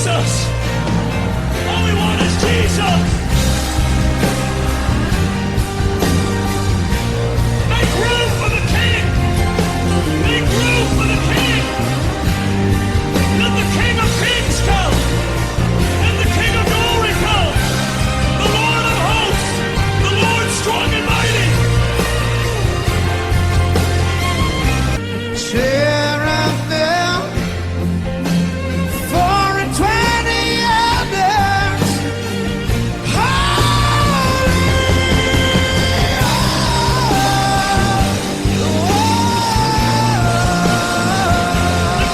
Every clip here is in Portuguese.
Jesus. All we want is Jesus. Make room for the King. Make room for the King. Let the King of Kings come. Let the King of Glory come. The Lord of hosts. The Lord strong and mighty. Cherubim, 4 and 20 elders,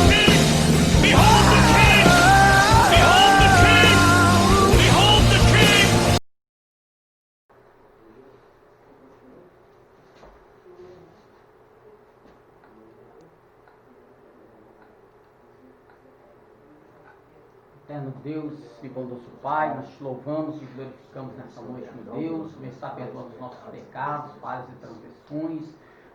holy, Behold the King! Behold the King! Behold the King! Eterno Deus e bondoso Pai, nós te louvamos e glorificamos nessa noite, meu Deus. Começar perdoando os nossos pecados, falhas e transgressões.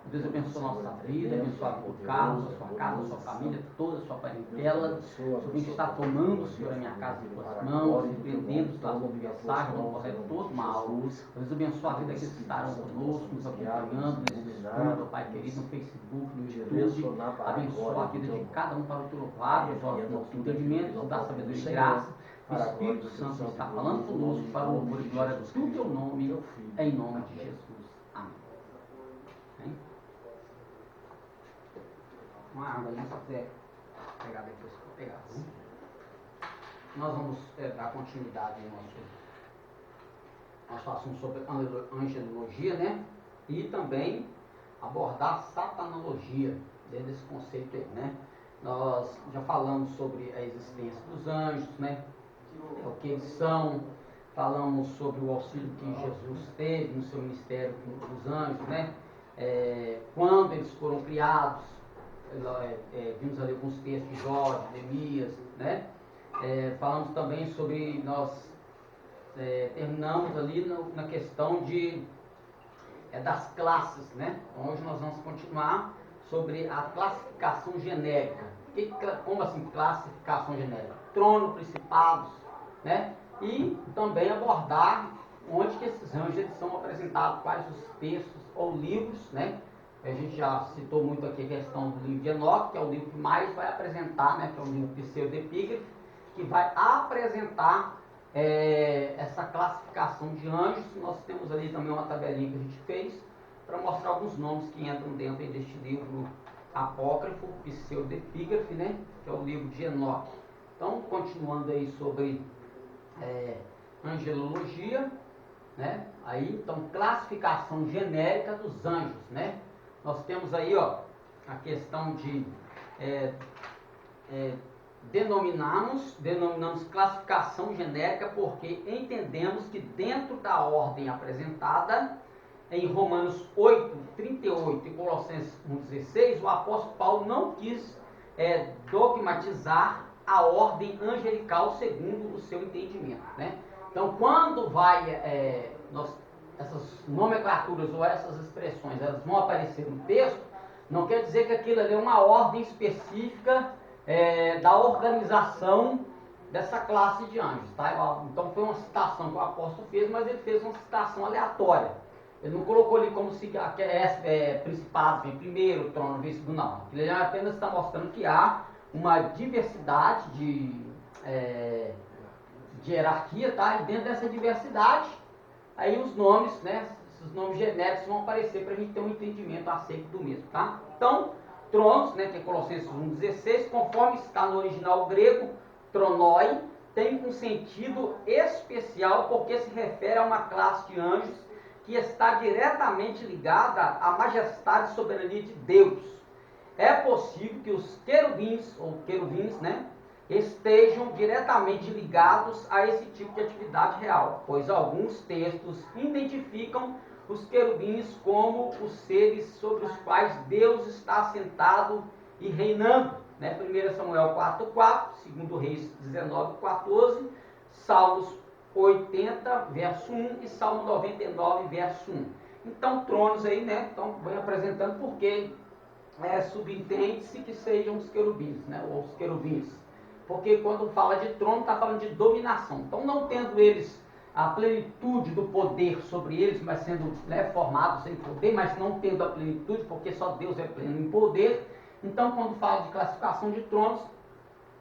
Deus abençoe a nossa vida, abençoe a vida do Carlos, a sua casa, a sua família, toda a sua parentela. O que está tomando, Senhor, a minha casa em tuas mãos, repreendendo os laços adversários, não correndo todo mal. Deus abençoe a vida daqueles que estarão conosco, nos acompanhando nesse estudo, Pai querido, no Facebook, no YouTube. Abençoe a vida de cada um para o teu louvado, os olhos do nosso entendimento, nos dá sabedoria e graça. O Espírito Santo está falando conosco para o louvor e glória do teu nome, em nome de Jesus. Amém. Amém? Uma água ali, se quiser pegar depois que eu pegar. Viu? Nós vamos dar continuidade ao nosso assunto sobre angelologia, né? E também abordar satanologia, dentro desse conceito aí, né? Nós já falamos sobre a existência dos anjos, né? O que eles são, falamos sobre o auxílio que Jesus teve no seu ministério dos anjos, né? Quando eles foram criados, vimos ali alguns textos de Jó, de Neemias, né? Falamos também sobre, nós terminamos ali na questão das classes, né? Hoje nós vamos continuar sobre a classificação genérica. Como assim classificação genérica? Trono, principados, né? E também abordar onde que esses anjos eles são apresentados, quais os textos ou livros, né? A gente já citou muito aqui a questão do livro de Enoque, que é o livro que mais vai apresentar, né? Que é o livro pseudepígrafe, que vai apresentar essa classificação de anjos. Nós temos ali também uma tabelinha que a gente fez para mostrar alguns nomes que entram dentro deste livro apócrifo, pseudepígrafe, né? Que é o livro de Enoque. Então, continuando aí sobre angelologia, né? Aí, então, classificação genérica dos anjos, né? Nós temos aí, ó, a questão de denominamos classificação genérica porque entendemos que dentro da ordem apresentada em Romanos 8, 38 e Colossenses 1,16, o apóstolo Paulo não quis dogmatizar a ordem angelical segundo o seu entendimento, né? Então, quando essas nomenclaturas ou essas expressões elas vão aparecer no texto, não quer dizer que aquilo ali é uma ordem específica da organização dessa classe de anjos, tá? Então foi uma citação que o apóstolo fez, mas ele fez uma citação aleatória. Ele não colocou ali como se principados vem primeiro, trono vem segundo, não. Ele apenas está mostrando que há uma diversidade de hierarquia, tá? E dentro dessa diversidade, aí os nomes, né? Esses nomes genéricos vão aparecer para a gente ter um entendimento acerca do mesmo, tá? Então, tronos, né, que é Colossenses 1,16, conforme está no original grego, tronoi, tem um sentido especial porque se refere a uma classe de anjos que está diretamente ligada à majestade e soberania de Deus. É possível que os querubins, né, estejam diretamente ligados a esse tipo de atividade real, pois alguns textos identificam os querubins como os seres sobre os quais Deus está assentado e reinando, né? 1 Samuel 4:4, 2 Reis 19:14, Salmos 80, verso 1 e Salmo 99, verso 1. Então, tronos aí, né? Então, vem apresentando porque subentende-se que sejam os querubins, né? Ou os querubins. porque quando fala de trono, está falando de dominação. Então, não tendo eles a plenitude do poder sobre eles, mas sendo, né, formados em poder, mas não tendo a plenitude, porque só Deus é pleno em poder. Então, quando fala de classificação de tronos,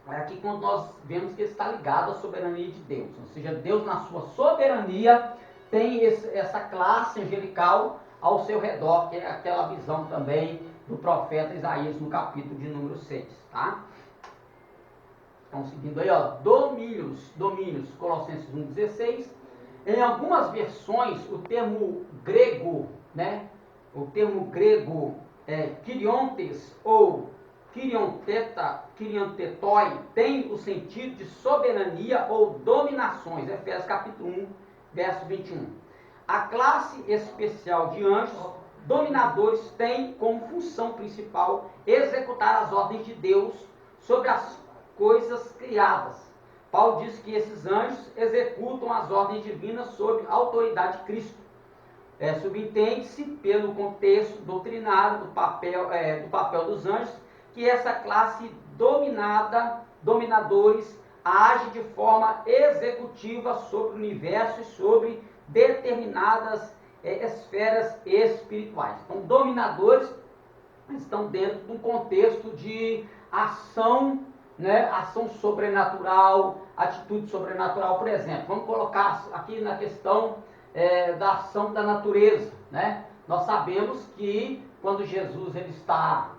é aqui quando nós vemos que está ligado à soberania de Deus. Ou seja, Deus, na sua soberania, tem essa classe angelical ao seu redor, que é aquela visão também do profeta Isaías no capítulo de número 6. Tá? Então, seguindo aí, ó, domínios, Colossenses 1,16. Em algumas versões, o termo grego, né? O termo grego Kyriontes ou Kyriontetoi tem o sentido de soberania ou dominações. Efésios capítulo 1, verso 21. A classe especial de anjos dominadores tem como função principal executar as ordens de Deus sobre as coisas criadas. Paulo diz que esses anjos executam as ordens divinas sob a autoridade de Cristo. Subentende-se, pelo contexto doutrinário do papel dos anjos, que essa classe dominadores, age de forma executiva sobre o universo e sobre determinadas esferas espirituais. Então, dominadores estão dentro de um contexto de ação, né, ação sobrenatural, atitude sobrenatural, por exemplo. Vamos colocar aqui na questão da ação da natureza, né? Nós sabemos que quando Jesus está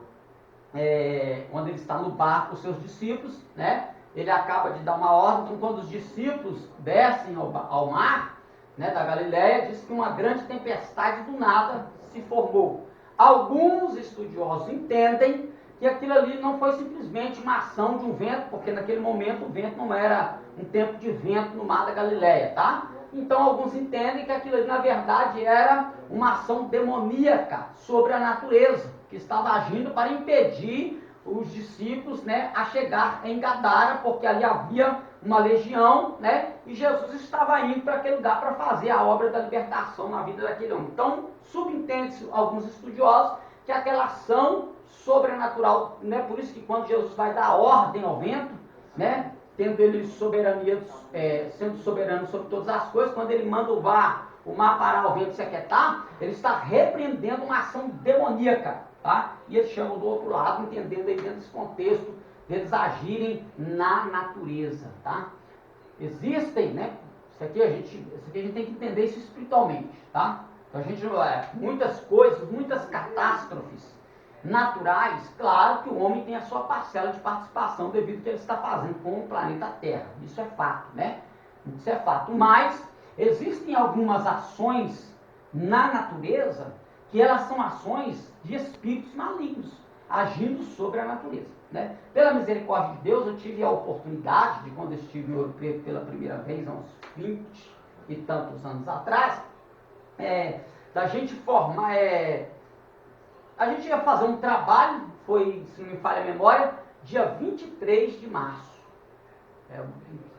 no barco com os seus discípulos, né, ele acaba de dar uma ordem. Então, quando os discípulos descem ao mar, né, da Galileia, diz que uma grande tempestade do nada se formou. Alguns estudiosos entendem que aquilo ali não foi simplesmente uma ação de um vento, porque naquele momento o vento não era um tempo de vento no mar da Galileia, tá? Então alguns entendem que aquilo ali na verdade era uma ação demoníaca sobre a natureza, que estava agindo para impedir os discípulos, né, a chegar em Gadara, porque ali havia uma legião, né, e Jesus estava indo para aquele lugar para fazer a obra da libertação na vida daquele homem. Então, subentende-se alguns estudiosos que aquela ação sobrenatural, né, por isso que quando Jesus vai dar ordem ao vento, né, tendo ele soberania, sendo soberano sobre todas as coisas, quando ele manda o mar parar, o vento se aquietar, ele está repreendendo uma ação demoníaca, tá? E ele chama do outro lado, entendendo aí dentro desse contexto, deles agirem na natureza, tá? Existem, né? Isso aqui a gente tem que entender isso espiritualmente, tá? Então a gente, muitas coisas, muitas catástrofes naturais, claro que o homem tem a sua parcela de participação devido ao que ele está fazendo com o planeta Terra. Isso é fato, né? Isso é fato. Mas existem algumas ações na natureza que elas são ações de espíritos malignos, agindo sobre a natureza, né? Pela misericórdia de Deus, eu tive a oportunidade de, quando estive em Ouro Preto pela primeira vez, há uns 20 e tantos anos atrás, da gente formar... a gente ia fazer um trabalho, foi, se não me falha a memória, dia 23 de março.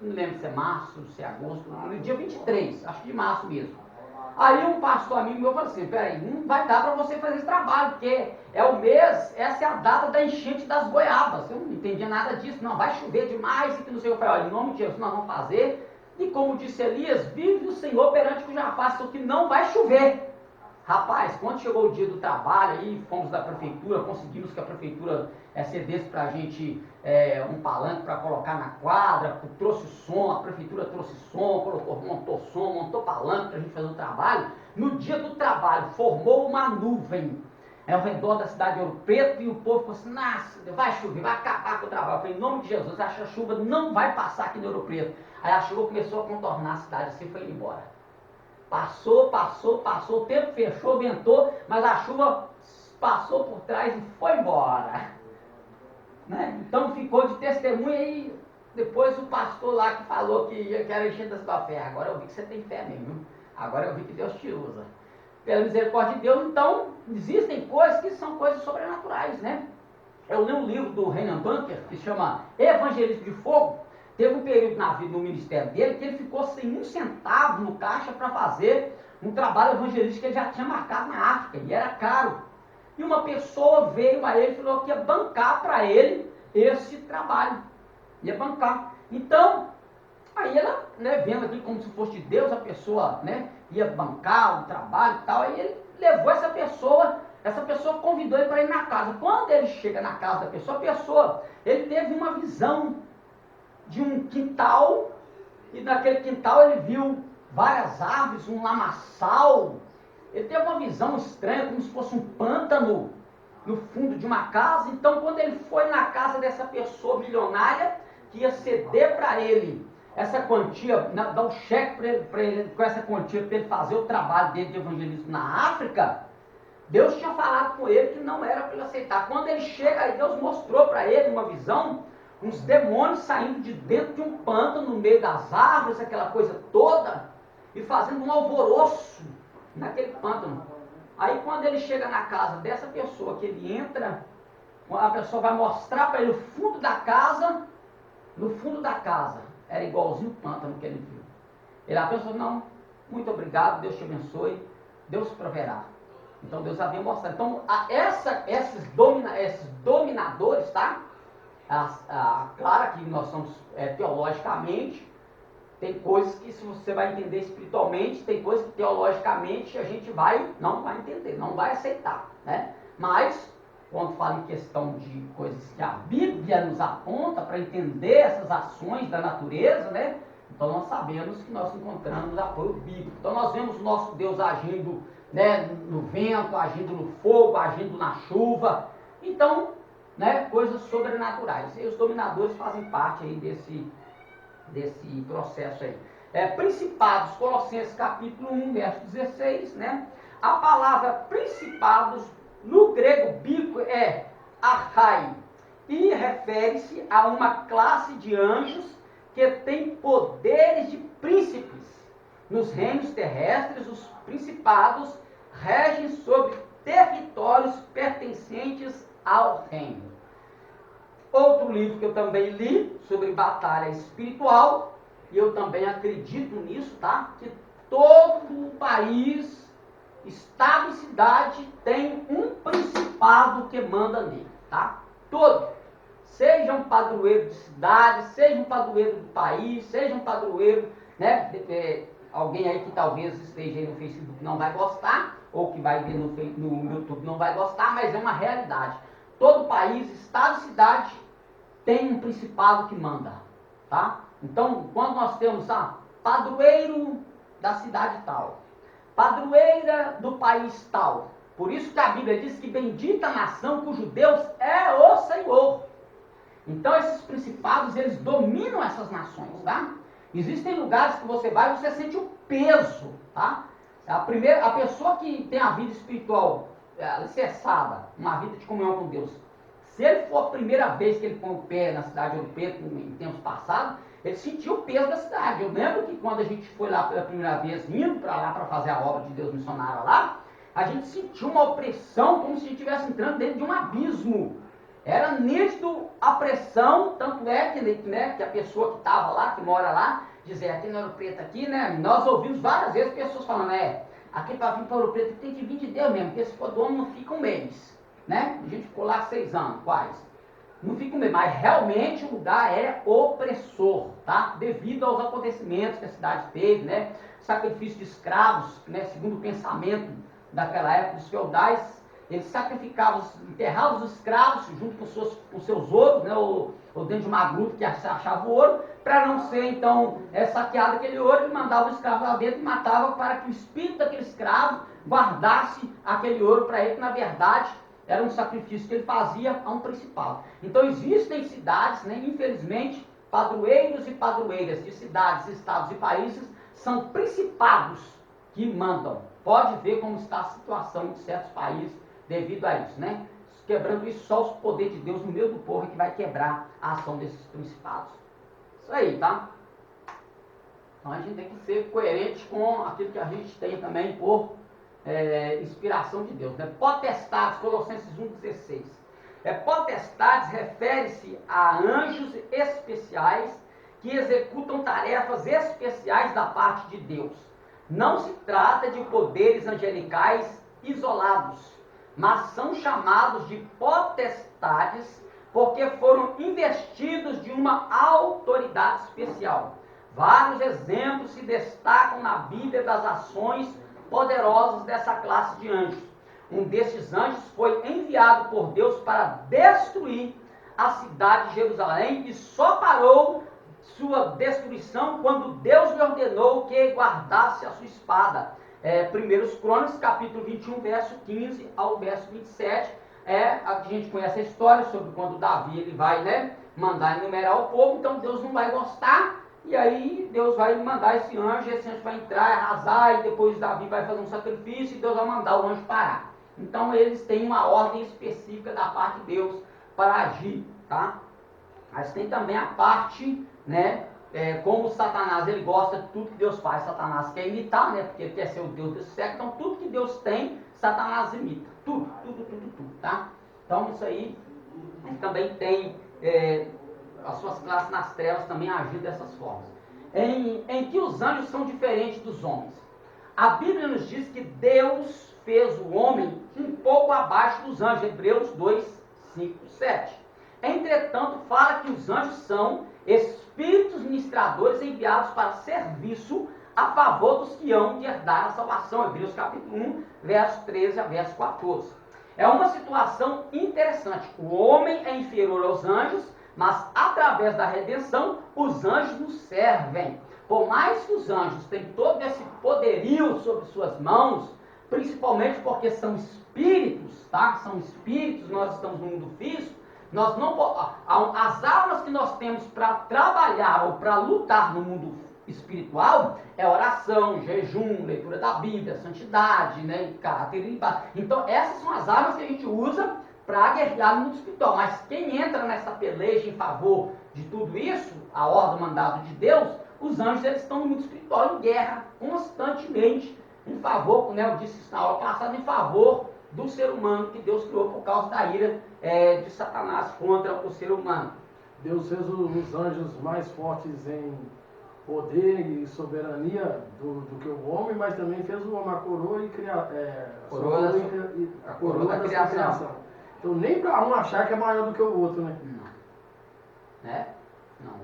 Não lembro se é março, se é agosto, no dia 23, acho que de março mesmo. Aí um pastor amigo meu falou assim, peraí, não vai dar para você fazer esse trabalho, porque é o mês, essa é a data da enchente das goiabas. Eu não entendia nada disso, não, vai chover demais, e que não sei o que. Eu falei, olha, em nome de Jesus nós vamos fazer, e como disse Elias, vive o Senhor perante cuja face, que não vai chover. Rapaz, quando chegou o dia do trabalho, aí fomos da prefeitura, conseguimos que a prefeitura cedesse para a gente um palanque para colocar na quadra, trouxe som, a prefeitura trouxe som, montou palanque para a gente fazer o trabalho. No dia do trabalho, formou uma nuvem ao redor da cidade de Ouro Preto, e o povo falou assim, nossa, vai chover, vai acabar com o trabalho. Eu falei, em nome de Jesus, a chuva não vai passar aqui no Ouro Preto. Aí a chuva começou a contornar a cidade, assim foi embora. Passou, o tempo fechou, ventou, mas a chuva passou por trás e foi embora. Né? Então ficou de testemunha, e depois o pastor lá que falou que era encher da sua fé. Agora eu vi que você tem fé mesmo. Agora eu vi que Deus te usa. Pela misericórdia de Deus, então, existem coisas que são coisas sobrenaturais, né? Eu li um livro do Reinhard Bunker, que se chama Evangelismo de Fogo. Teve um período na vida, no ministério dele, que ele ficou sem um centavo no caixa para fazer um trabalho evangelístico que ele já tinha marcado na África, e era caro. E uma pessoa veio a ele e falou que ia bancar para ele esse trabalho. Ia bancar. Então, aí ela, né, vendo aqui como se fosse de Deus, a pessoa, né, ia bancar o trabalho e tal, aí ele levou essa pessoa convidou ele para ir na casa. Quando ele chega na casa da pessoa, ele teve uma visão de um quintal, e naquele quintal ele viu várias árvores, um lamaçal. Ele teve uma visão estranha, como se fosse um pântano no fundo de uma casa. Então, quando ele foi na casa dessa pessoa milionária, que ia ceder para ele essa quantia, dar um cheque para ele, com essa quantia, para ele fazer o trabalho dele de evangelismo na África, Deus tinha falado com ele que não era para ele aceitar. Quando ele chega, aí Deus mostrou para ele uma visão, uns demônios saindo de dentro de um pântano, no meio das árvores, aquela coisa toda, e fazendo um alvoroço naquele pântano. Aí quando ele chega na casa dessa pessoa, que ele entra, a pessoa vai mostrar para ele o fundo da casa. No fundo da casa era igualzinho o pântano que ele viu. A pessoa, não, muito obrigado, Deus te abençoe, Deus proverá. Então Deus havia mostrado. Então esses dominadores, tá? Claro que nós somos teologicamente, tem coisas que se você vai entender espiritualmente, tem coisas que teologicamente a gente não vai entender, não vai aceitar, né? Mas, quando fala em questão de coisas que a Bíblia nos aponta para entender essas ações da natureza, né? Então nós sabemos que nós encontramos apoio bíblico. Então nós vemos o nosso Deus agindo, né, no vento, agindo no fogo, agindo na chuva. Então, né, coisas sobrenaturais. E os dominadores fazem parte aí desse processo aí. Principados, Colossenses capítulo 1, verso 16, né? A palavra principados no grego bíblico é archai, e refere-se a uma classe de anjos que tem poderes de príncipes. Nos reinos terrestres, os principados regem sobre territórios pertencentes ao reino. Outro livro que eu também li sobre batalha espiritual, e eu também acredito nisso, tá? Que todo país, estado e cidade tem um principado que manda nele, tá? Todo. Seja um padroeiro de cidade, seja um padroeiro do país, seja um padroeiro, né? Alguém aí que talvez esteja aí no Facebook não vai gostar, ou que vai ver no YouTube não vai gostar, mas é uma realidade. Todo país, estado e cidade tem um principado que manda, tá? Então, quando nós temos padroeiro da cidade tal, padroeira do país tal, por isso que a Bíblia diz que bendita a nação cujo Deus é o Senhor. Então, esses principados, eles dominam essas nações, tá? Existem lugares que você vai e você sente o peso, tá? A pessoa que tem a vida espiritual alicerçada, uma vida de comunhão com Deus, se ele for a primeira vez que ele põe o pé na cidade de Ouro Preto, em tempos passados, ele sentiu o peso da cidade. Eu lembro que quando a gente foi lá pela primeira vez, indo para lá para fazer a obra de Deus missionária lá, a gente sentiu uma opressão como se a gente estivesse entrando dentro de um abismo. Era nítido a pressão, tanto é que, né, que a pessoa que estava lá, que mora lá, dizia, aqui no Ouro Preto aqui, né, nós ouvimos várias vezes pessoas falando, aqui para vir para Ouro Preto tem que vir de Deus mesmo, porque se for do homem não fica um mês, né? A gente ficou lá 6 anos, quase. Não fica um mês, mas realmente o lugar é opressor, tá? Devido aos acontecimentos que a cidade teve, né? Sacrifício de escravos, né, segundo o pensamento daquela época dos feudais, eles sacrificavam, enterravam os escravos junto com seus ouros, né, ou dentro de uma gruta que achava o ouro, para não ser então saqueado aquele ouro, ele mandava o escravo lá dentro e matava para que o espírito daquele escravo guardasse aquele ouro para ele, que na verdade era um sacrifício que ele fazia a um principal. Então existem cidades, né, infelizmente, padroeiros e padroeiras de cidades, estados e países, são principados que mandam. Pode ver como está a situação de certos países devido a isso, né? Quebrando isso, só o poder de Deus no meio do povo é que vai quebrar a ação desses principados. Isso aí, tá? Então a gente tem que ser coerente com aquilo que a gente tem também por inspiração de Deus, né? Potestades, Colossenses 1,16. Potestades refere-se a anjos especiais que executam tarefas especiais da parte de Deus. Não se trata de poderes angelicais isolados, mas são chamados de potestades porque foram investidos de uma autoridade especial. Vários exemplos se destacam na Bíblia das ações poderosas dessa classe de anjos. Um desses anjos foi enviado por Deus para destruir a cidade de Jerusalém e só parou sua destruição quando Deus lhe ordenou que guardasse a sua espada. 1 Crônicas, capítulo 21, verso 15 ao verso 27. A gente conhece a história sobre quando Davi ele vai mandar enumerar o povo, então Deus não vai gostar, e aí Deus vai mandar esse anjo vai entrar, arrasar, e depois Davi vai fazer um sacrifício, e Deus vai mandar o anjo parar. Então eles têm uma ordem específica da parte de Deus para agir, tá? Mas tem também a parte, como Satanás ele gosta de tudo que Deus faz, Satanás quer imitar, porque ele quer ser o Deus desse século, então tudo que Deus tem, Satanás imita, tudo, tá? Então isso aí também tem as suas classes nas trevas também agem dessas formas. Em que os anjos são diferentes dos homens. A Bíblia nos diz que Deus fez o homem um pouco abaixo dos anjos, Hebreus 2, 5, 7. Entretanto, fala que os anjos são espíritos ministradores enviados para serviço a favor dos que hão de herdar a salvação. Hebreus capítulo 1, verso 13 a verso 14. É uma situação interessante. O homem é inferior aos anjos, mas através da redenção, os anjos nos servem. Por mais que os anjos tenham todo esse poderio sobre suas mãos, principalmente porque são espíritos, tá? São espíritos, nós estamos no mundo físico, nós não, as armas que nós temos para trabalhar ou para lutar no mundo espiritual é oração, jejum, leitura da Bíblia, santidade, caráter. Então essas são as armas que a gente usa para guerrear no mundo espiritual. Mas quem entra nessa peleja em favor de tudo isso, a ordem, o mandado de Deus, os anjos eles estão no mundo espiritual em guerra constantemente em favor, eu disse isso na aula passada, em favor do ser humano que Deus criou por causa da ira de Satanás contra o ser humano. Deus fez os anjos mais fortes em poder e soberania do que o homem, mas também fez o homem a coroa a coroa da criação. Então nem para um achar que é maior do que o outro, né? Não.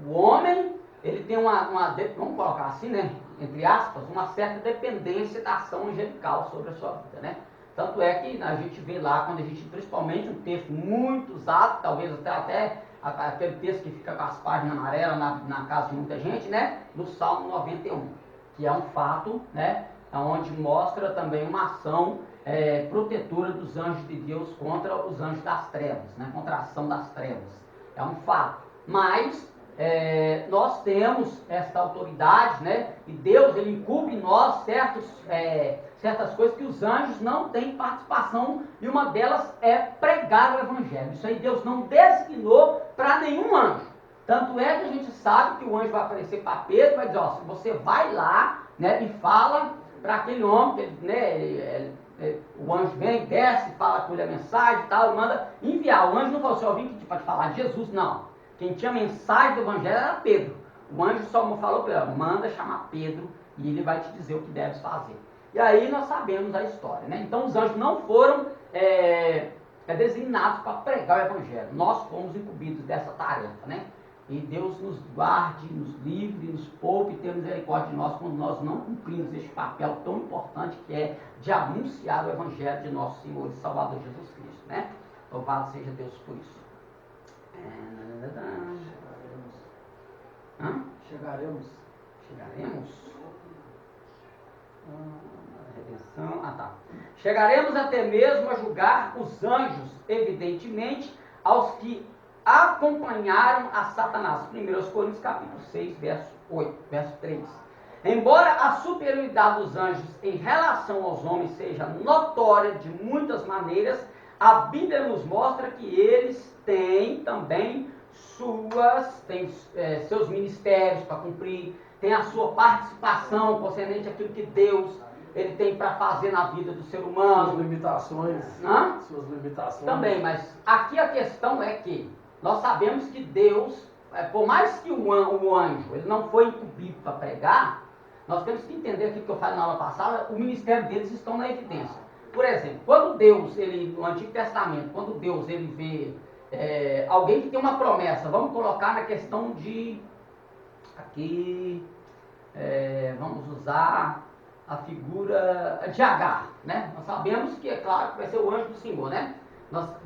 O homem, ele tem vamos colocar assim, entre aspas, uma certa dependência da ação angelical sobre a sua vida, Tanto é que a gente vê lá, quando a gente, principalmente um texto muito usado, talvez até aquele texto que fica com as páginas amarelas na casa de muita gente, no Salmo 91, que é um fato, onde mostra também uma ação protetora dos anjos de Deus contra os anjos das trevas, contra a ação das trevas. É um fato. Mas nós temos esta autoridade, e Deus ele incumbe em nós certas coisas que os anjos não têm participação, e uma delas é pregar o Evangelho. Isso aí Deus não designou para nenhum anjo. Tanto é que a gente sabe que o anjo vai aparecer para Pedro e vai dizer, se você vai lá e fala para aquele homem, o anjo vem, desce, fala com ele a mensagem e tal, e manda enviar. O anjo não falou assim, eu vim aqui para te falar de Jesus, não. Quem tinha mensagem do Evangelho era Pedro. O anjo só falou para ele, manda chamar Pedro e ele vai te dizer o que deves fazer. E aí nós sabemos a história, Então os anjos não foram designados para pregar o Evangelho. Nós fomos incumbidos dessa tarefa, E Deus nos guarde, nos livre, nos poupe e tenha misericórdia de nós quando nós não cumprimos este papel tão importante que é de anunciar o Evangelho de nosso Senhor e Salvador Jesus Cristo, Louvado seja Deus por isso. Chegaremos. Redenção. Chegaremos até mesmo a julgar os anjos, evidentemente, aos que acompanharam a Satanás. 1 Coríntios capítulo 6, verso 3. Embora a superioridade dos anjos em relação aos homens seja notória de muitas maneiras, a Bíblia nos mostra que eles têm também seus ministérios para cumprir, tem a sua participação concernente àquilo que Deus ele tem para fazer na vida do ser humano. Suas limitações. Suas limitações. Também, mas aqui a questão é que nós sabemos que Deus, por mais que o anjo ele não foi incumbido para pregar, nós temos que entender aquilo que eu falei na aula passada, o ministério deles estão na evidência. Por exemplo, quando Deus, no Antigo Testamento, quando Deus ele vê alguém que tem uma promessa, vamos colocar na questão de, aqui, vamos usar a figura de Agar, né? Nós sabemos que, é claro, que vai ser o anjo do Senhor, né?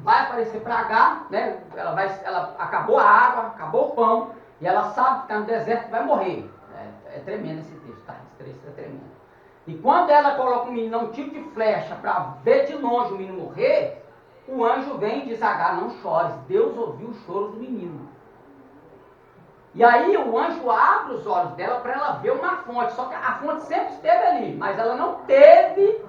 Vai aparecer para Agar, né? Ela acabou a água, acabou o pão, e ela sabe que está no deserto e vai morrer. É tremendo esse texto, tá? Esse texto é tremendo. E quando ela coloca o menino num tiro de flecha para ver de longe o menino morrer, o anjo vem e diz a Agar, não chores, Deus ouviu o choro do menino. E aí o anjo abre os olhos dela para ela ver uma fonte, só que a fonte sempre esteve ali, mas ela não teve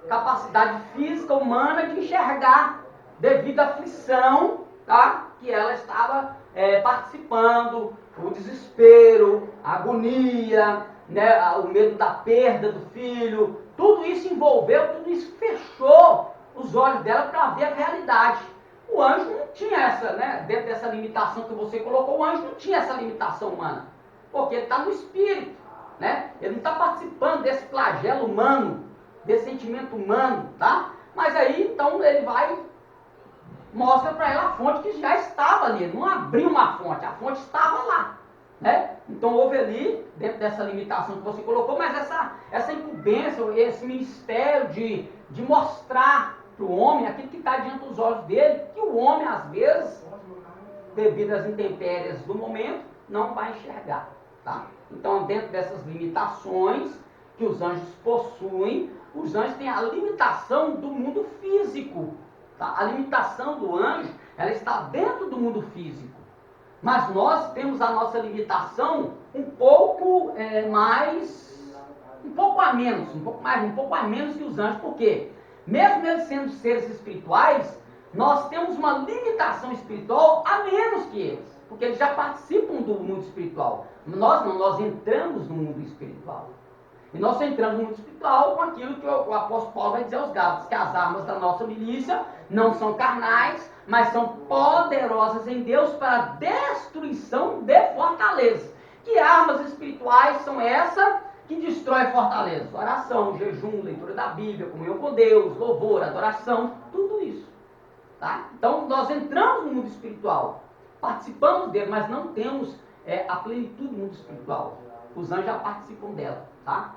capacidade física humana de enxergar devido à aflição, tá? Que ela estava participando, o desespero, a agonia, né? O medo da perda do filho, tudo isso envolveu, tudo isso fechou os olhos dela para ver a realidade. O anjo não tinha essa, né, dentro dessa limitação que você colocou, o anjo não tinha essa limitação humana, porque ele está no espírito, né? Ele não está participando desse flagelo humano, desse sentimento humano, tá? Mas aí, então, ele vai, mostra para ela a fonte que já estava ali, não abriu uma fonte, a fonte estava lá, né? Então houve ali, dentro dessa limitação que você colocou, mas essa incumbência, esse ministério de mostrar para o homem aquilo que está diante dos olhos dele, que o homem, às vezes, devido às intempéries do momento, não vai enxergar. Tá? Então, dentro dessas limitações que os anjos possuem, os anjos têm a limitação do mundo físico. Tá? A limitação do anjo, ela está dentro do mundo físico. Mas nós temos a nossa limitação um pouco a menos que os anjos. Por quê? Mesmo eles sendo seres espirituais, nós temos uma limitação espiritual a menos que eles, porque eles já participam do mundo espiritual. Nós não, nós entramos no mundo espiritual. E nós entramos no mundo espiritual com aquilo que o apóstolo Paulo vai dizer aos Gálatas, que as armas da nossa milícia não são carnais, mas são poderosas em Deus para a destruição de fortalezas. Que armas espirituais são essas? Que destrói fortalezas, oração, jejum, leitura da Bíblia, comunhão com Deus, louvor, adoração, tudo isso. Tá? Então nós entramos no mundo espiritual, participamos dele, mas não temos a plenitude do mundo espiritual. Os anjos já participam dela. Tá?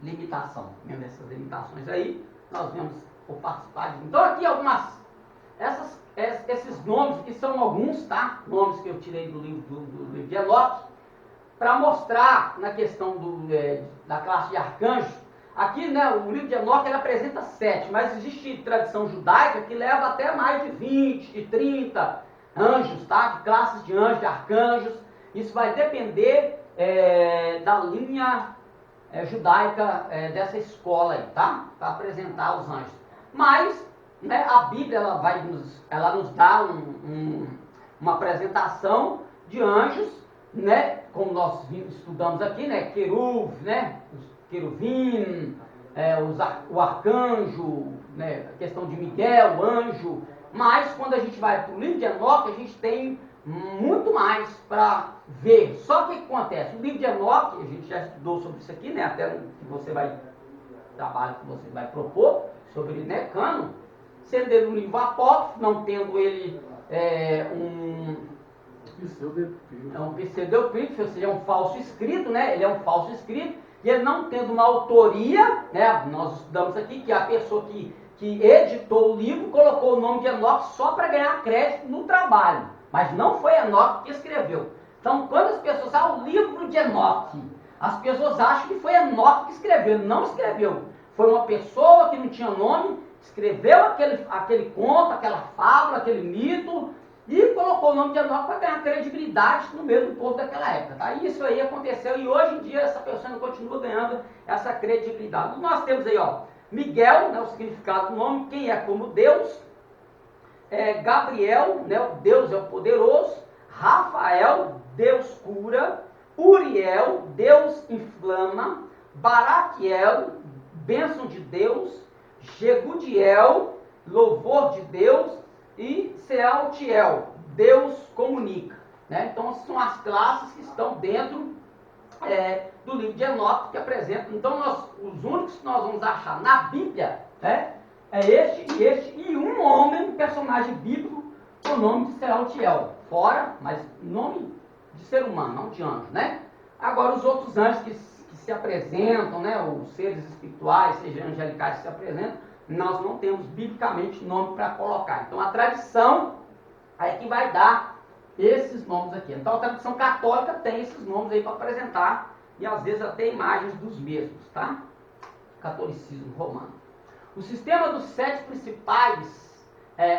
Limitação, mesmo essas limitações aí, nós vemos por participar de. Então aqui esses nomes, que são alguns, tá? Nomes que eu tirei do livro de Enoque, para mostrar na questão da classe de arcanjos. Aqui, né, o livro de Enoque ele apresenta 7, mas existe tradição judaica que leva até mais de 20, de 30 anjos, tá? De classes de anjos, de arcanjos. Isso vai depender da linha judaica dessa escola aí, tá? Para apresentar os anjos. Mas, né, a Bíblia ela nos dá uma apresentação de anjos, né, como nós estudamos aqui, né, querubim, né, os querubim, o arcanjo, né, a questão de Miguel, o anjo. Mas quando a gente vai para o livro de Enoque, a gente tem muito mais para ver. Só que o que acontece? O livro de Enoque, a gente já estudou sobre isso aqui, né, até que você vai, trabalho que você vai propor sobre, né, Cânon, sendo ele um livro apócrifo, não tendo ele um pseudepígrafo, ou seja, é um falso escrito, né? Ele é um falso escrito, e ele não tendo uma autoria, né? Nós estudamos aqui que a pessoa que editou o livro colocou o nome de Enoque só para ganhar crédito no trabalho, mas não foi Enoque que escreveu. Então, quando as pessoas o livro de Enoque, as pessoas acham que foi Enoque que escreveu. Ele não escreveu. Foi uma pessoa que não tinha nome, escreveu aquele conto, aquela fábula, aquele mito, e colocou o nome de Enoque para ganhar credibilidade no meio do povo daquela época. Tá? E isso aí aconteceu, e hoje em dia essa pessoa não continua ganhando essa credibilidade. Nós temos aí, Miguel, né, o significado do nome, quem é como Deus, Gabriel, né, o Deus é o poderoso, Rafael, Deus cura, Uriel, Deus inflama, Baraquiel, bênção de Deus, Jegudiel, louvor de Deus, e Sealtiel, Deus comunica. Né? Então, são as classes que estão dentro do livro de Enoque que apresentam. Então, os únicos que nós vamos achar na Bíblia, né, é este e um homem, um personagem bíblico, o nome de Sealtiel, fora, mas nome de ser humano, não de anjo, né? Agora, os outros anjos que se apresentam, né, os seres espirituais, seja angelicais que se apresentam, nós não temos biblicamente nome para colocar. Então, a tradição é que vai dar esses nomes aqui. Então, a tradição católica tem esses nomes aí para apresentar, e às vezes até imagens dos mesmos, tá? Catolicismo romano. O sistema dos 7 principais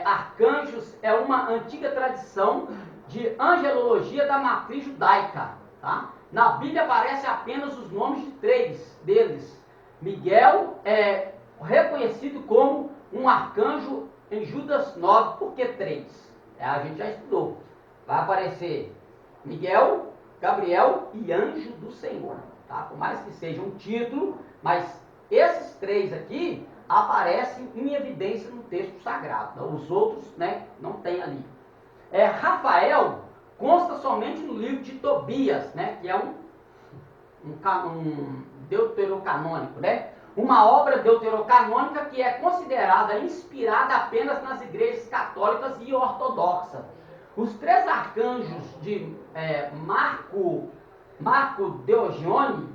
arcanjos é uma antiga tradição de angelologia da matriz judaica, tá? Na Bíblia aparecem apenas os nomes de 3 deles. Miguel é reconhecido como um arcanjo em Judas 9, por que 3? A gente já estudou. Vai aparecer Miguel, Gabriel e anjo do Senhor, tá? Por mais que seja um título, mas esses 3 aqui aparecem em evidência no texto sagrado. Os outros, né, não tem ali. Rafael consta somente no livro de Tobias, né, que é um deuterocanônico, né? Uma obra deuterocanônica que é considerada inspirada apenas nas igrejas católicas e ortodoxas. Os 3 arcanjos de Marco Deogione,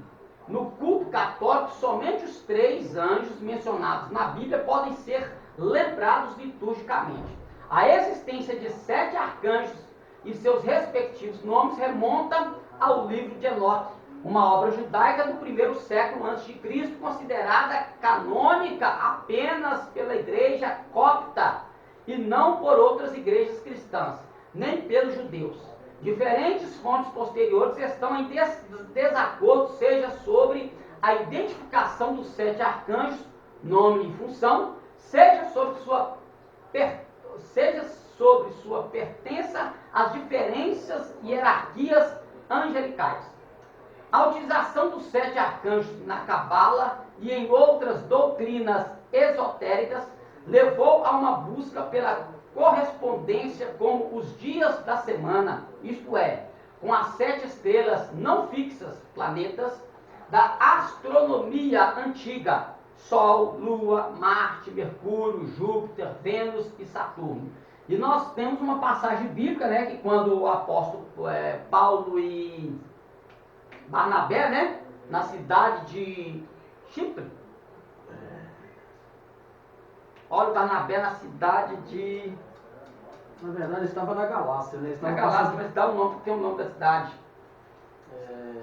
no culto católico, somente os 3 anjos mencionados na Bíblia podem ser lembrados liturgicamente. A existência de 7 arcanjos e seus respectivos nomes remonta ao livro de Enoque, uma obra judaica do 1º século a.C., considerada canônica apenas pela igreja copta e não por outras igrejas cristãs, nem pelos judeus. Diferentes fontes posteriores estão em desacordo, seja sobre a identificação dos 7 arcanjos, nome e função, seja sobre sua pertença às diferentes hierarquias angelicais. A utilização dos 7 arcanjos na Cabala e em outras doutrinas esotéricas levou a uma busca pela correspondência com os dias da semana, isto é, com as 7 estrelas não fixas, planetas, da astronomia antiga, Sol, Lua, Marte, Mercúrio, Júpiter, Vênus e Saturno. E nós temos uma passagem bíblica, né, que quando o apóstolo Paulo e Barnabé, né, na cidade de Chipre, olha o Barnabé na cidade de... Na verdade, estava na Galácia, né? Na Galácia, mas dá o nome, porque tem o nome da cidade.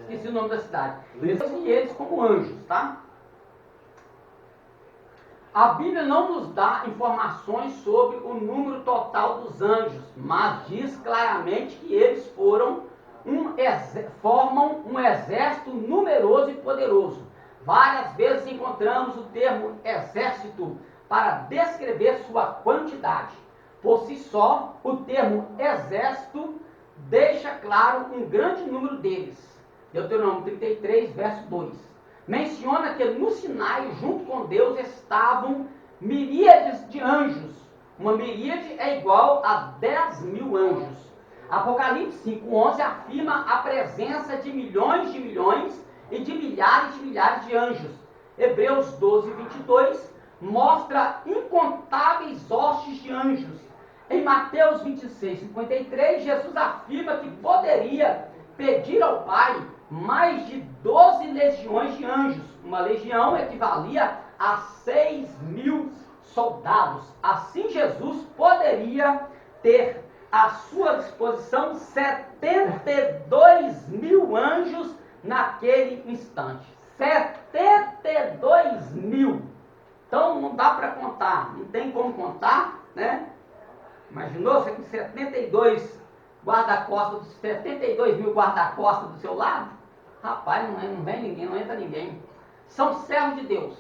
Esqueci o nome da cidade. E eles como anjos, tá? A Bíblia não nos dá informações sobre o número total dos anjos, mas diz claramente que eles formam um exército numeroso e poderoso. Várias vezes encontramos o termo exército para descrever sua quantidade. Por si só, o termo exército deixa claro um grande número deles. Deuteronômio 33, verso 2. Menciona que no Sinai, junto com Deus, estavam miríades de anjos. Uma miríade é igual a 10.000 anjos. Apocalipse 5:11 afirma a presença de milhões e de milhares de anjos. Hebreus 12:22 mostra incontáveis hostes de anjos. Em Mateus 26:53, Jesus afirma que poderia pedir ao Pai mais de 12 legiões de anjos. Uma legião equivalia a 6.000 soldados. Assim, Jesus poderia ter à sua disposição 72.000 anjos naquele instante. 72.000. Então não dá para contar, não tem como contar, né? Imaginou você com 72 guarda-costas, 72.000 guarda-costas do seu lado? Rapaz, não vem ninguém, não entra ninguém. São servos de Deus.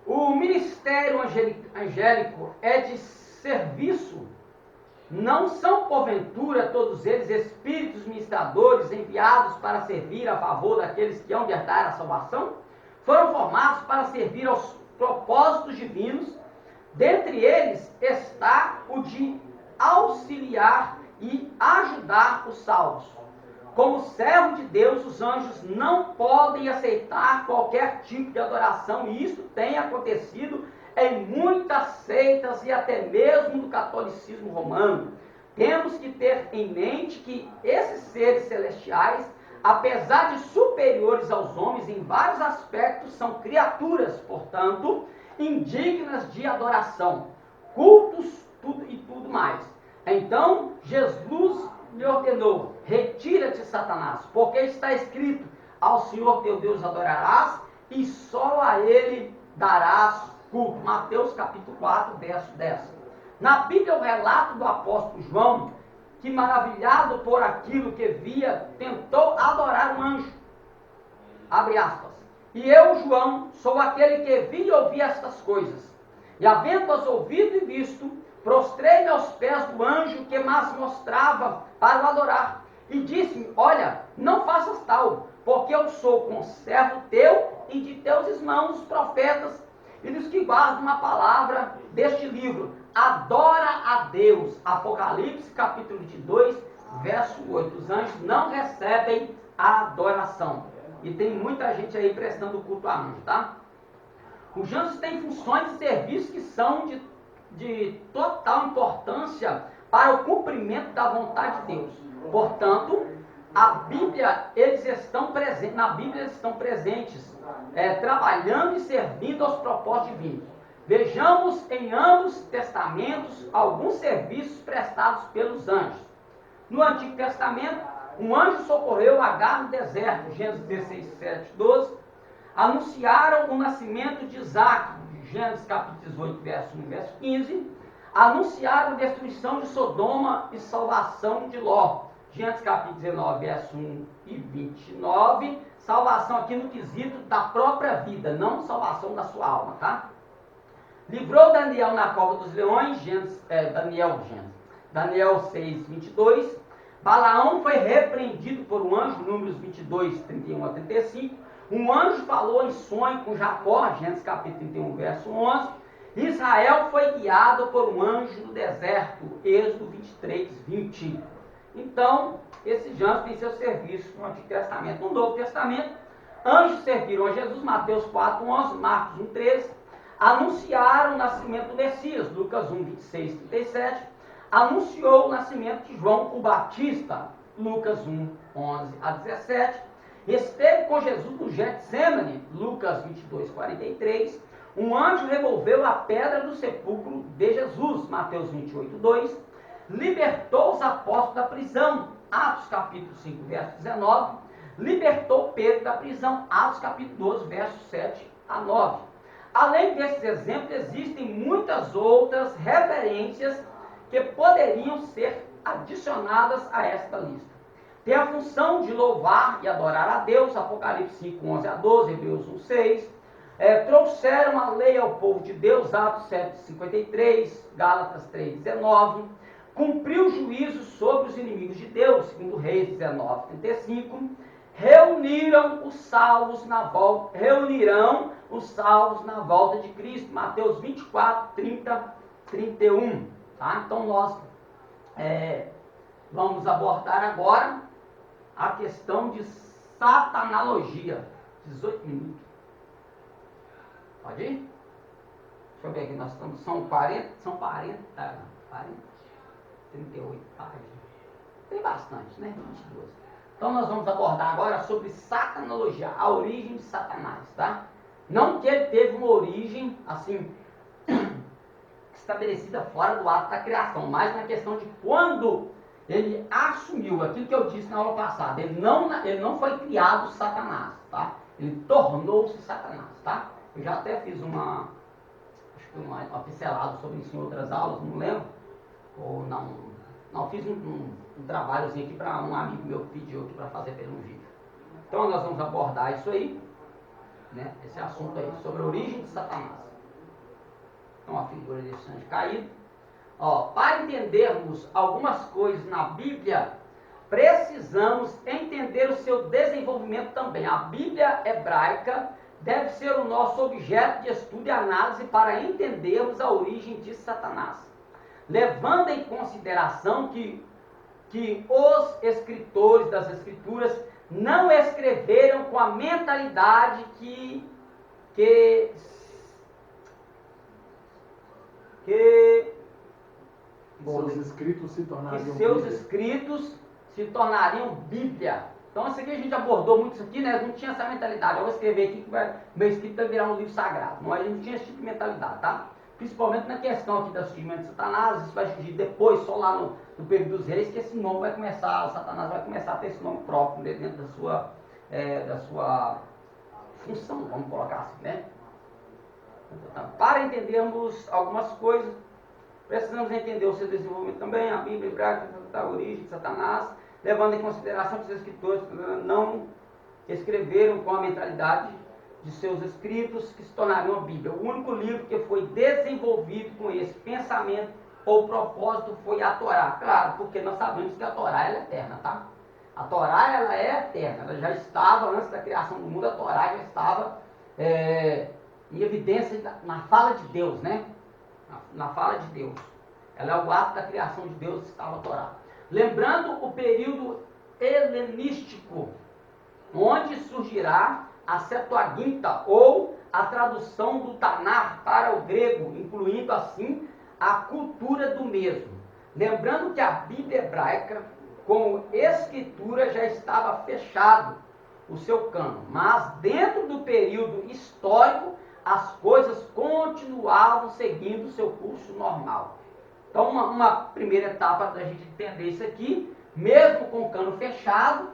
O ministério angélico é de serviço. Não são, porventura, todos eles espíritos ministradores enviados para servir a favor daqueles que hão de herdar a salvação? Foram formados para servir aos propósitos divinos. Dentre eles está o de auxiliar e ajudar os salvos. Como servo de Deus, os anjos não podem aceitar qualquer tipo de adoração, e isso tem acontecido em muitas seitas e até mesmo no catolicismo romano. Temos que ter em mente que esses seres celestiais, apesar de superiores aos homens em vários aspectos, são criaturas, portanto, indignas de adoração, cultos e tudo mais. Então, Jesus lhe ordenou: retira-te, Satanás, porque está escrito: ao Senhor teu Deus adorarás e só a Ele darás culto. Mateus capítulo 4, verso 10. Na Bíblia, o relato do apóstolo João, que maravilhado por aquilo que via, tentou adorar um anjo. Abre aspas. E eu, João, sou aquele que vi e ouvi estas coisas. E havendo-as ouvido e visto, prostrei-me aos pés do anjo que mas mostrava para o adorar. E disse-me: olha, não faças tal, porque eu sou conservo teu e de teus irmãos os profetas e dos que guardam a palavra deste livro. Adora a Deus. Apocalipse capítulo 22, verso 8. Os anjos não recebem a adoração. E tem muita gente aí prestando culto a anjo, tá? Os anjos têm funções e serviços que são de total importância para o cumprimento da vontade de Deus. Portanto, na Bíblia eles estão presentes, trabalhando e servindo aos propósitos divinos. Vejamos em ambos testamentos alguns serviços prestados pelos anjos. No Antigo Testamento, um anjo socorreu Agar no deserto, Gênesis 16, 7, 12. Anunciaram o nascimento de Isaac, Gênesis capítulo 18, verso 1, verso 15. Anunciaram a destruição de Sodoma e salvação de Ló, Gênesis capítulo 19, verso 1 e 29. Salvação aqui no quesito da própria vida, não salvação da sua alma, tá? Livrou Daniel na cova dos leões, Daniel 6, 22. Balaão foi repreendido por um anjo, Números 22, 31 a 35. Um anjo falou em sonho com Jacó, Gênesis capítulo 31, verso 11. Israel foi guiado por um anjo no deserto, Êxodo 23, 20. Então, esses anjos têm seu serviço no Antigo Testamento. No Novo Testamento, anjos serviram a Jesus, Mateus 4, 11, Marcos 1, 13. Anunciaram o nascimento do Messias, Lucas 1, 26, 37. Anunciou o nascimento de João o Batista, Lucas 1, 11 a 17. Esteve com Jesus no Getsemane, Lucas 22, 43. Um anjo removeu a pedra do sepulcro de Jesus, Mateus 28, 2. Libertou os apóstolos da prisão, Atos capítulo 5, verso 19. Libertou Pedro da prisão, Atos capítulo 12, versos 7 a 9. Além desses exemplos, existem muitas outras referências que poderiam ser adicionadas a esta lista. Tem a função de louvar e adorar a Deus, Apocalipse 5, 11 a 12, Hebreus 1, 6. Trouxeram a lei ao povo de Deus, Atos 7, 53, Gálatas 3, 19. Cumpriu juízo sobre os inimigos de Deus, segundo Reis 19, 35. Reunirão os salvos na volta de Cristo, Mateus 24, 30, 31. Tá? Então nós vamos abordar agora a questão de satanologia. 18 minutos. Pode ir? Deixa eu ver aqui, nós estamos, são 38 páginas. Tem bastante, né? 22. Então nós vamos abordar agora sobre satanologia, a origem de Satanás, tá? Não que ele teve uma origem, assim, estabelecida fora do ato da criação, mas na questão de quando ele assumiu aquilo que eu disse na aula passada. Ele não foi criado Satanás, tá? Ele tornou-se Satanás, tá? Eu já até fiz uma pincelada sobre isso em outras aulas, não lembro, ou não fiz um trabalhozinho aqui para um amigo meu que pediu aqui para fazer pelo vídeo. Então nós vamos abordar isso aí, né? Esse assunto aí, sobre a origem de Satanás. Então a figura desse anjo caído. Para entendermos algumas coisas na Bíblia, precisamos entender o seu desenvolvimento também. A Bíblia hebraica deve ser o nosso objeto de estudo e análise para entendermos a origem de Satanás, levando em consideração que os escritores das Escrituras não escreveram com a mentalidade que que Seus escritos se que tornariam seus Bíblia. escritos se tornariam Bíblia. Então isso aqui a gente abordou muito isso aqui, né? Não tinha essa mentalidade. Eu vou escrever aqui que meu escrito vai virar um livro sagrado. Não, a gente não tinha esse tipo de mentalidade, tá? Principalmente na questão aqui da surgimento de Satanás, isso vai surgir depois, só lá no período dos reis, que esse nome vai começar, Satanás vai começar a ter esse nome próprio dentro da sua função, vamos colocar assim, né? Então, para entendermos algumas coisas, precisamos entender o seu desenvolvimento também, a Bíblia hebraica, a origem de Satanás, levando em consideração que os escritores não escreveram com a mentalidade de seus escritos que se tornariam a Bíblia. O único livro que foi desenvolvido com esse pensamento ou propósito foi a Torá. Claro, porque nós sabemos que a Torá ela é eterna, tá? A Torá ela é eterna, ela já estava, antes da criação do mundo, a Torá já estava em evidência na fala de Deus, né? Na fala de Deus. Ela é o ato da criação de Deus, estava a Torá. Lembrando o período helenístico, onde surgirá a Septuaginta, ou a tradução do Tanar para o grego, incluindo assim a cultura do mesmo. Lembrando que a Bíblia hebraica, como escritura, já estava fechado o seu cano, mas dentro do período histórico, as coisas continuavam seguindo o seu curso normal. Então, uma primeira etapa da gente entender isso aqui, mesmo com o cano fechado,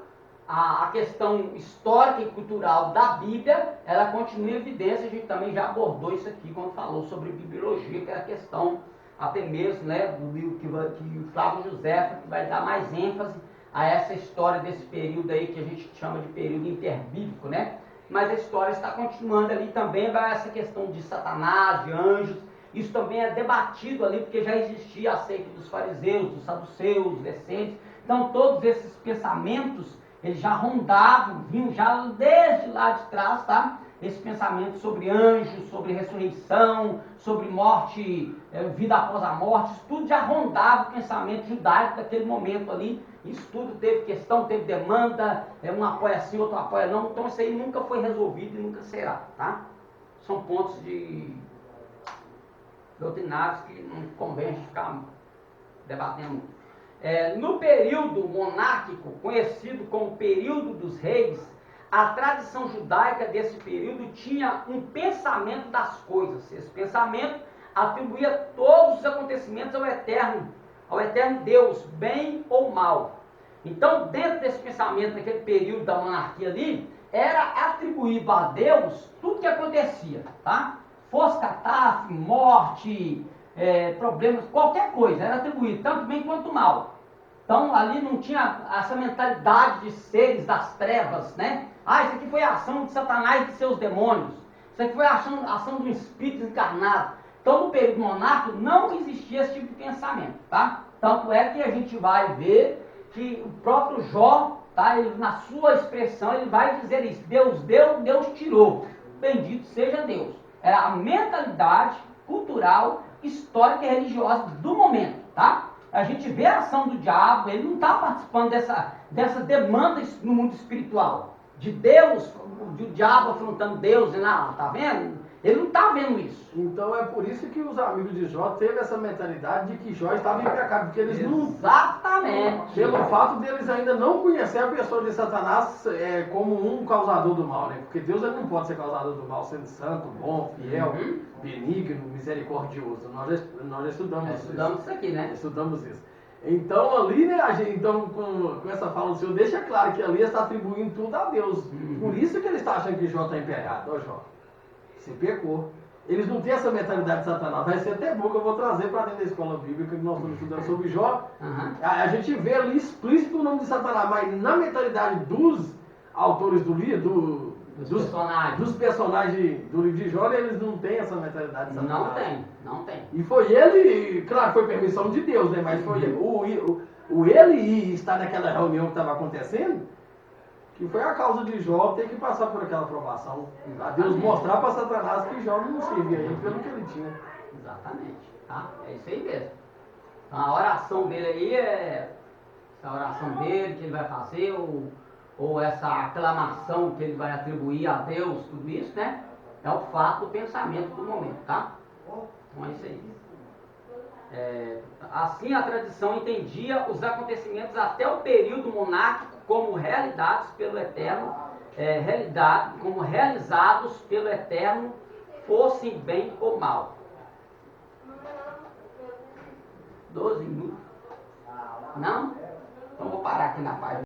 a questão histórica e cultural da Bíblia, ela continua em evidência. A gente também já abordou isso aqui quando falou sobre bibliologia, que é a questão até mesmo, né, do livro que o Flávio José, que vai dar mais ênfase a essa história desse período aí que a gente chama de período interbíblico, né? Mas a história está continuando ali também, vai essa questão de Satanás, de anjos. Isso também é debatido ali, porque já existia a seita dos fariseus, dos saduceus, dos essênios. Então todos esses pensamentos, eles já rondavam, vinham já desde lá de trás, tá? Esse pensamento sobre anjos, sobre ressurreição, sobre morte, vida após a morte, isso tudo já rondava o pensamento judaico daquele momento ali. Isso tudo teve questão, teve demanda, um apoia sim, outro apoia não. Então isso aí nunca foi resolvido e nunca será, tá? São pontos doutrinários que não convém a gente ficar debatendo. No período monárquico, conhecido como período dos reis, a tradição judaica desse período tinha um pensamento das coisas. Esse pensamento atribuía todos os acontecimentos ao eterno Deus, bem ou mal. Então, dentro desse pensamento, naquele período da monarquia ali, era atribuído a Deus tudo que acontecia, tá? Fosse catástrofe, morte, problemas, qualquer coisa, era atribuído, tanto bem quanto mal. Então, ali não tinha essa mentalidade de seres das trevas, né? Isso aqui foi a ação de Satanás e de seus demônios. Isso aqui foi a ação do espírito encarnado. Então, no período monárquico, não existia esse tipo de pensamento, tá? Tanto é que a gente vai ver que o próprio Jó, tá? Ele, na sua expressão, ele vai dizer isso: Deus deu, Deus tirou. Bendito seja Deus. Era a mentalidade cultural, histórica e religiosa do momento, tá? A gente vê a ação do diabo, ele não está participando dessa demanda no mundo espiritual. De Deus, do diabo afrontando Deus, tá vendo? Ele não está vendo isso. Então é por isso que os amigos de Jó teve essa mentalidade de que Jó estava em pecado, porque eles não... Exatamente. Pelo fato deles ainda não conhecer a pessoa de Satanás como um causador do mal, né? Porque Deus ele não pode ser causador do mal, sendo santo, bom, fiel, benigno, misericordioso. Nós já estudamos isso aqui, né? Estudamos isso. Então ali, né, então com essa fala do Senhor, deixa claro que ali está atribuindo tudo a Deus. Por isso que ele está achando que Jó está em pecado. Ó, Jó, você pecou. Eles não têm essa mentalidade de Satanás. Vai ser até bom que eu vou trazer para dentro da escola bíblica que nós estamos estudando sobre Jó. A gente vê ali explícito o nome de Satanás, mas na mentalidade dos autores do livro, dos personagens do livro de Jó, eles não têm essa mentalidade de Satanás. Não tem. E foi ele, claro, foi permissão de Deus, né? Mas foi ele estar naquela reunião que estava acontecendo, que foi a causa de Jó ter que passar por aquela provação. A Deus mostrar para Satanás que Jó não servia ele pelo que ele tinha. Exatamente. Tá? É isso aí mesmo. Então a oração dele aí essa oração dele que ele vai fazer, ou essa aclamação que ele vai atribuir a Deus, tudo isso, né? É o fato do pensamento do momento, tá? Então é isso aí. Assim a tradição entendia os acontecimentos até o período monárquico como realizados pelo Eterno, como realizados pelo Eterno, fossem bem ou mal. 12 minutos? Não? Então vou parar aqui na página.